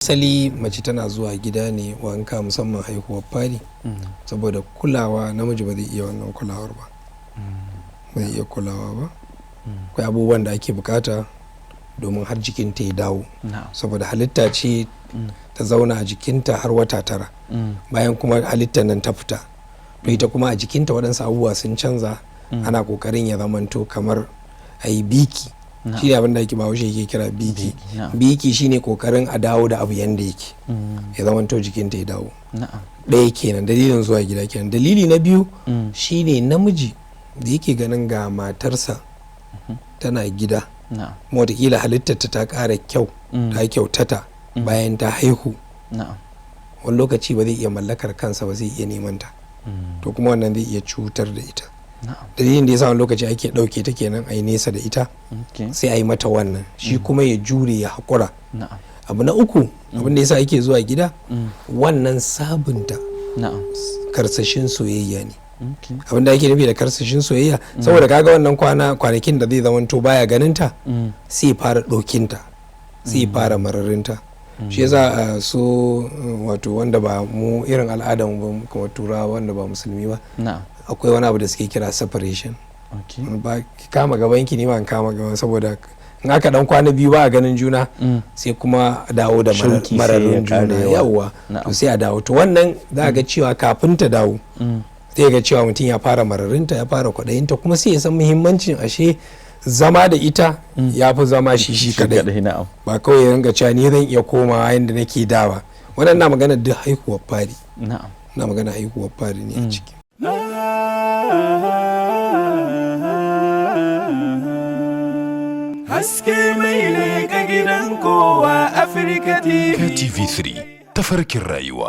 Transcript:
Asali mace tana zuwa gida ne wanka musamman haihuwar fari saboda kulawa, namiji ba zai iya wannan kulawar ba, ba zai iya kulawa ba. Akwai abubuwan da ake bukata domin har jikinta ya dawo, saboda halitta ce ta zauna a jikinta har wata 9 bayan kuma halittar nan ta fita, to ita kuma a jikinta waɗansu abubuwa sun canza. Ana kokarin ya zamanto kamar a yi biki, shi ne abin da ake bahaushe yake kira biki. Biki shine kokarin a dawo da abu yanda yake, ya zamanto jikinta ya dawo. Ɗaya kenan dalilin zuwa gida kenan. Dalili na biyu shine namiji da yake ganin ga matarsa tana gida, kuma wataƙila halittarta ta ƙara kyau, ta kyautata bayan ta haihu, wani lokaci ba zai iya mallakar kansa ba, zai iya neman ta, to kuma wannan zai iya cutar da ita. Dalilin da ya sa wani lokaci ake ɗauke ta kenan a yi nesa da ita, sai a yi mata wannan, shi kuma ya jure ya haƙura. Abu na uku abin da ya sa ake zuwa gida, wannan sabunta karsashin soyayya ne. Abin da ake nufi da karsashin soyayya, saboda kaga wannan kwanakin da zai zamanto baya ganinta, sai fara ɗokinta, sai fara mararinta. Shi yasa so wato wanda ba mu irin al'adar mu kuma turawa wanda ba musulmi ba, akwai wani abu da suke kira separation. Ba kama gaban ki ne ba kama gaban, saboda in aka dan kwana biyu ba a ganin juna, sai kuma dawo da mararin juna, yawwa to sai a dawo. To wannan za ga cewa kafin ta dawo sai ga cewa mutum ya fara mararinta, ya fara kwaɗayinta, kuma sai ya san muhimmancin ashe zama da ita ya fi zama shi kadai, ba kawai ya ringa cewa ni zan iya komawa yadda nake dawa. Waɗannan magana duk haihuwar fari, na magana haihuwar fari ne a ciki. Haske mai leƙa gidan kowa Afirka TV. TV3 tafarkin rayuwa.